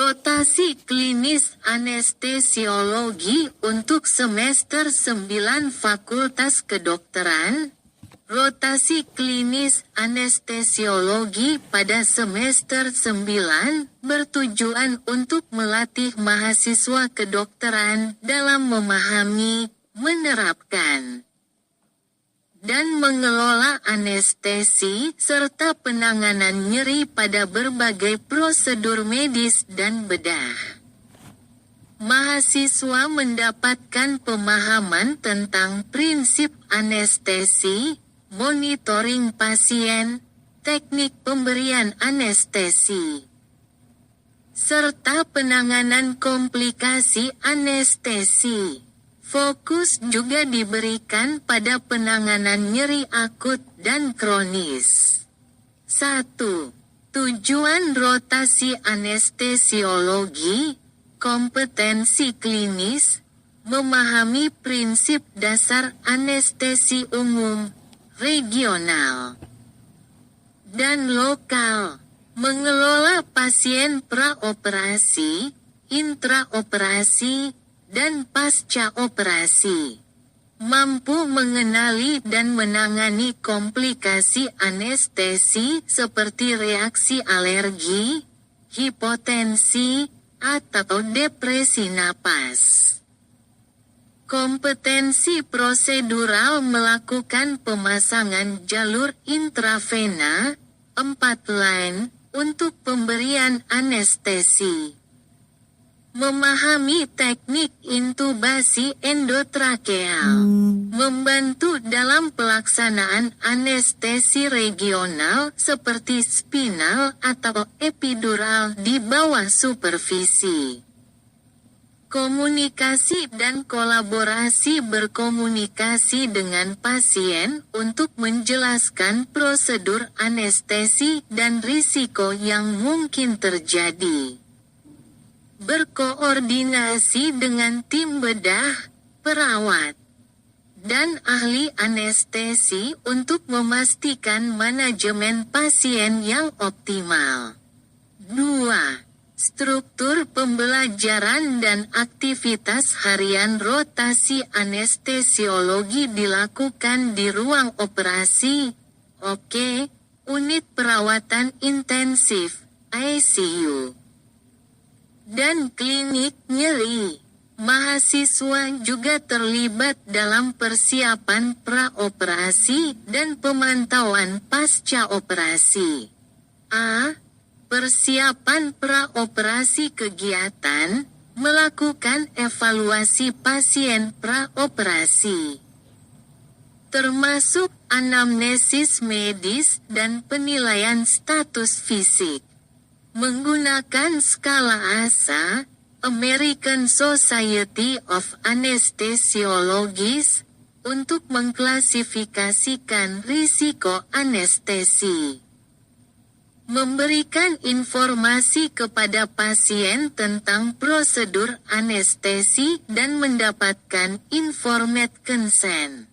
Rotasi klinis anestesiologi untuk semester 9 Fakultas Kedokteran. Rotasi klinis anestesiologi pada semester 9 bertujuan untuk melatih mahasiswa kedokteran dalam memahami, menerapkan, dan mengelola anestesi serta penanganan nyeri pada berbagai prosedur medis dan bedah. Mahasiswa mendapatkan pemahaman tentang prinsip anestesi, monitoring pasien, teknik pemberian anestesi, serta penanganan komplikasi anestesi. Fokus juga diberikan pada penanganan nyeri akut dan kronis. 1. Tujuan rotasi anestesiologi, kompetensi klinis, memahami prinsip dasar anestesi umum, regional, dan lokal, mengelola pasien praoperasi, intraoperasi, dan pasca operasi, mampu mengenali dan menangani komplikasi anestesi seperti reaksi alergi, hipotensi, atau depresi napas. Kompetensi prosedural melakukan pemasangan jalur intravena, 4 line, untuk pemberian anestesi. Memahami teknik intubasi endotrakeal, membantu dalam pelaksanaan anestesi regional seperti spinal atau epidural di bawah supervisi. Komunikasi dan kolaborasi, berkomunikasi dengan pasien untuk menjelaskan prosedur anestesi dan risiko yang mungkin terjadi. Berkoordinasi dengan tim bedah, perawat, dan ahli anestesi untuk memastikan manajemen pasien yang optimal. 2. Struktur pembelajaran dan aktivitas harian rotasi anestesiologi dilakukan di ruang operasi, unit perawatan intensif, ICU, dan klinik nyeri. Mahasiswa juga terlibat dalam persiapan praoperasi dan pemantauan pasca operasi. A. Persiapan praoperasi kegiatan, melakukan evaluasi pasien praoperasi, termasuk anamnesis medis dan penilaian status fisik. Menggunakan skala ASA, American Society of Anesthesiologists, untuk mengklasifikasikan risiko anestesi. Memberikan informasi kepada pasien tentang prosedur anestesi dan mendapatkan informed consent.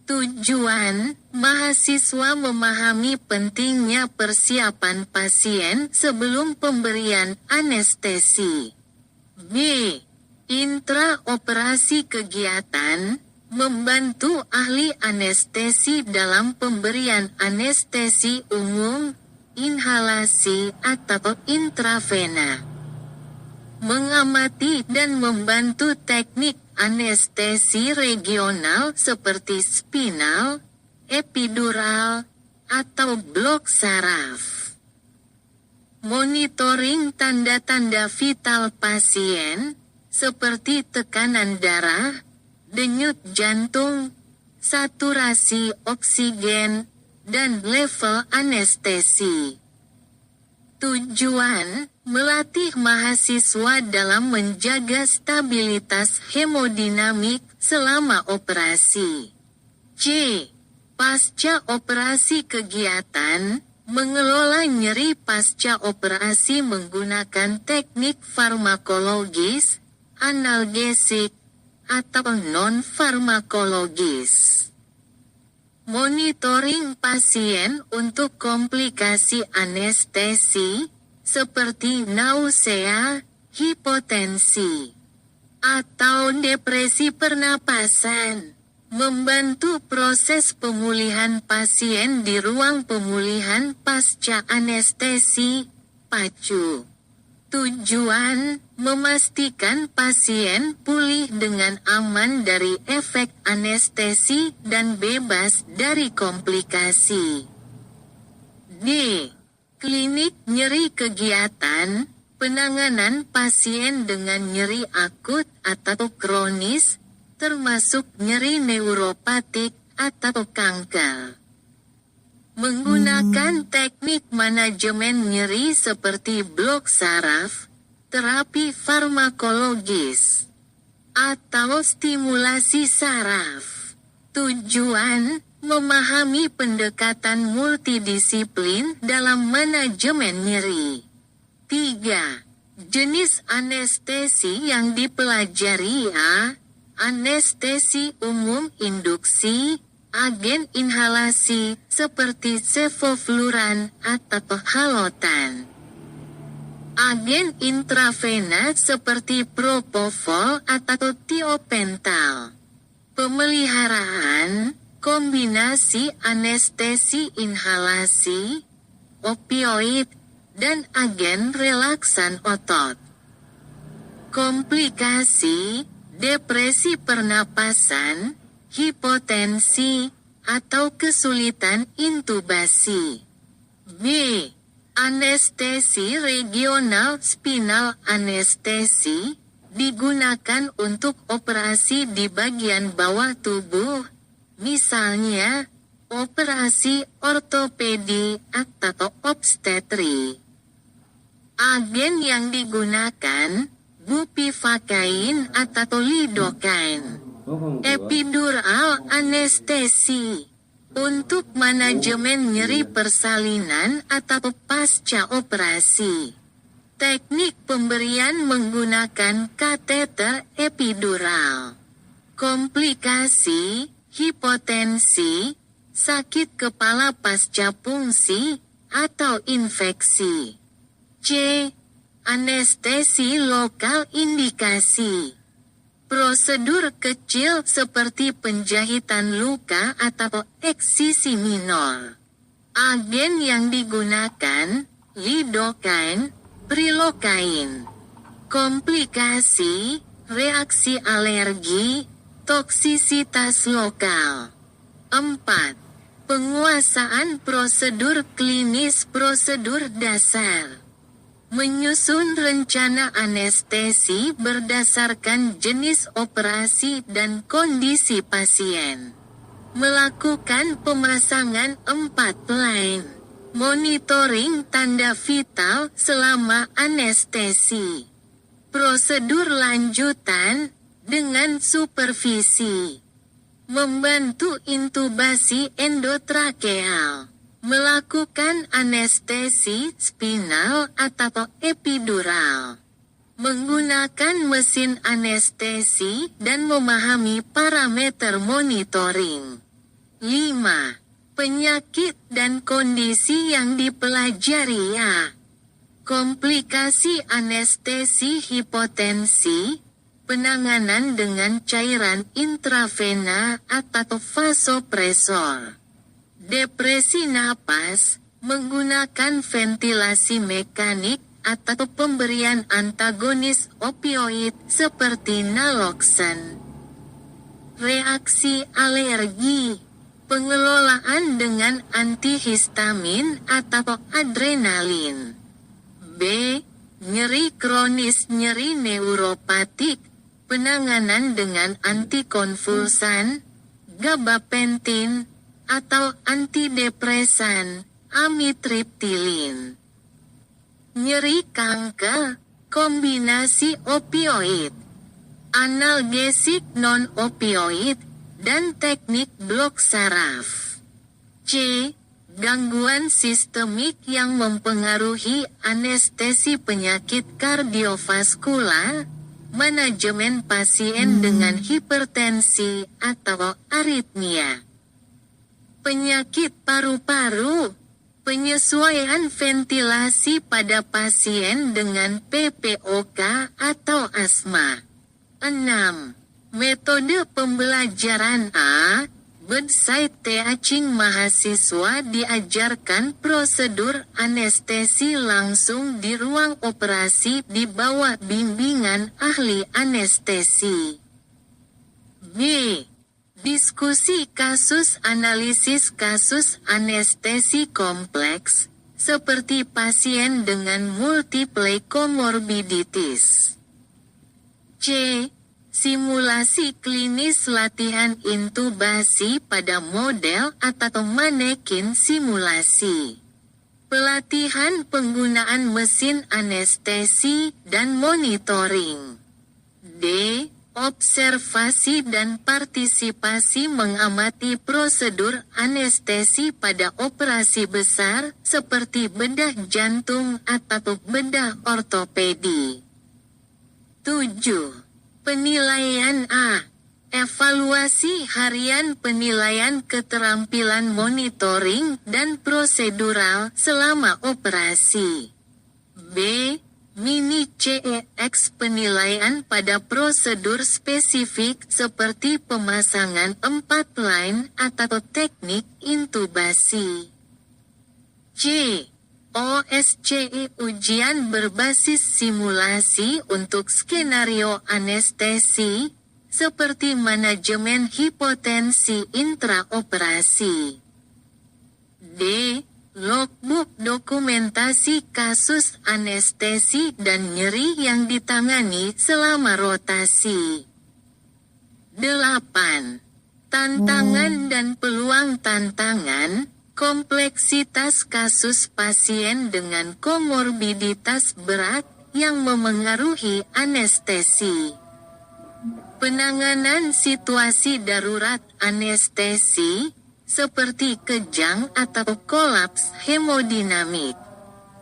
Tujuan, mahasiswa memahami pentingnya persiapan pasien sebelum pemberian anestesi. B. Intraoperasi kegiatan, membantu ahli anestesi dalam pemberian anestesi umum, inhalasi atau intravena. Mengamati dan membantu teknik anestesi regional seperti spinal, epidural, atau blok saraf. Monitoring tanda-tanda vital pasien, seperti tekanan darah, denyut jantung, saturasi oksigen, dan level anestesi. Tujuan, melatih mahasiswa dalam menjaga stabilitas hemodinamik selama operasi. C. Pasca operasi kegiatan, mengelola nyeri pasca operasi menggunakan teknik farmakologis, analgesik, atau non-farmakologis. Monitoring pasien untuk komplikasi anestesi, seperti nausea, hipotensi, atau depresi pernapasan. Membantu proses pemulihan pasien di ruang pemulihan pasca anestesi, PACU. Tujuan, memastikan pasien pulih dengan aman dari efek anestesi dan bebas dari komplikasi. D. Klinik nyeri kegiatan, penanganan pasien dengan nyeri akut atau kronis, termasuk nyeri neuropatik atau kanker. Menggunakan teknik manajemen nyeri seperti blok saraf, terapi farmakologis, atau stimulasi saraf. Tujuan, memahami pendekatan multidisiplin dalam manajemen nyeri. 3. Jenis anestesi yang dipelajari A. Anestesi umum induksi, agen inhalasi seperti sevofluran atau halotan. Agen intravena seperti propofol atau tiopental. Pemeliharaan, kombinasi anestesi inhalasi, opioid, dan agen relaksan otot. Komplikasi, depresi pernapasan, hipotensi, atau kesulitan intubasi. B. Anestesi regional spinal anestesi, digunakan untuk operasi di bagian bawah tubuh, misalnya, operasi ortopedi atau obstetri. Agen yang digunakan, bupivakain atau lidokain. Epidural anestesi, untuk manajemen nyeri persalinan atau pasca operasi. Teknik pemberian menggunakan kateter epidural. Komplikasi, hipotensi, sakit kepala pasca pungsi, atau infeksi. C. Anestesi lokal indikasi. Prosedur kecil seperti penjahitan luka atau eksisi minor. Agen yang digunakan, lidokain, prilokain. Komplikasi, reaksi alergi, toksisitas lokal. 4. Penguasaan prosedur klinis prosedur dasar. Menyusun rencana anestesi berdasarkan jenis operasi dan kondisi pasien. Melakukan pemasangan 4 line. Monitoring tanda vital selama anestesi. Prosedur lanjutan, dengan supervisi. Membantu intubasi endotrakeal. Melakukan anestesi spinal atau epidural. Menggunakan mesin anestesi dan memahami parameter monitoring. 5. Penyakit dan kondisi yang dipelajari A. Komplikasi anestesi hipotensi, penanganan dengan cairan intravena atau vasopresor. Depresi napas, menggunakan ventilasi mekanik atau pemberian antagonis opioid seperti naloxone. Reaksi alergi, pengelolaan dengan antihistamin atau adrenalin. B. Nyeri kronis nyeri neuropatik, penanganan dengan antikonvulsan, gabapentin, atau antidepresan, amitriptilin. Nyeri kanker, kombinasi opioid, analgesik non-opioid, dan teknik blok saraf. C. Gangguan sistemik yang mempengaruhi anestesi penyakit kardiovaskular, manajemen pasien dengan hipertensi atau aritmia. Penyakit paru-paru, Penyesuaian ventilasi pada pasien dengan PPOK atau asma. 6. Metode pembelajaran A. Bedside teaching, mahasiswa diajarkan prosedur anestesi langsung di ruang operasi di bawah bimbingan ahli anestesi. B. Diskusi kasus, analisis kasus anestesi kompleks, seperti pasien dengan multiple comorbidities. C. Simulasi klinis, latihan intubasi pada model atau manekin simulasi. Pelatihan penggunaan mesin anestesi dan monitoring. D. Observasi dan partisipasi, mengamati prosedur anestesi pada operasi besar seperti bedah jantung atau bedah ortopedi. 7. Penilaian A. Evaluasi harian, penilaian keterampilan monitoring dan prosedural selama operasi. B. Mini CEX, penilaian pada prosedur spesifik seperti pemasangan 4 line atau teknik intubasi. C. OSCE, ujian berbasis simulasi untuk skenario anestesi, seperti manajemen hipotensi intraoperasi. D. Logbook, dokumentasi kasus anestesi dan nyeri yang ditangani selama rotasi. 8. Tantangan dan peluang. Tantangan, kompleksitas kasus pasien dengan komorbiditas berat yang memengaruhi anestesi. Penanganan situasi darurat anestesi, seperti kejang atau kolaps hemodinamik.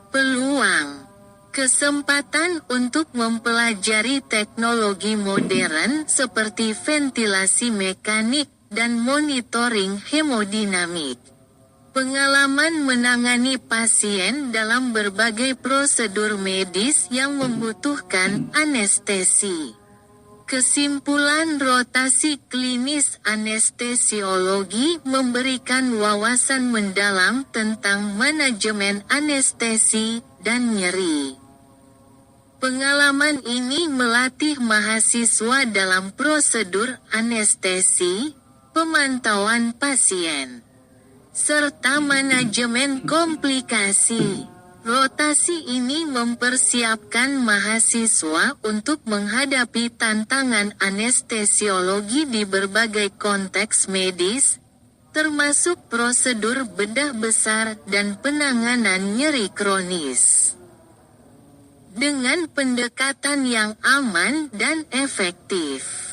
Peluang, kesempatan untuk mempelajari teknologi modern seperti ventilasi mekanik dan monitoring hemodinamik. Pengalaman menangani pasien dalam berbagai prosedur medis yang membutuhkan anestesi. Kesimpulan, rotasi klinis anestesiologi memberikan wawasan mendalam tentang manajemen anestesi dan nyeri. Pengalaman ini melatih mahasiswa dalam prosedur anestesi, pemantauan pasien, serta manajemen komplikasi. Rotasi ini mempersiapkan mahasiswa untuk menghadapi tantangan anestesiologi di berbagai konteks medis, termasuk prosedur bedah besar dan penanganan nyeri kronis. Dengan pendekatan yang aman dan efektif.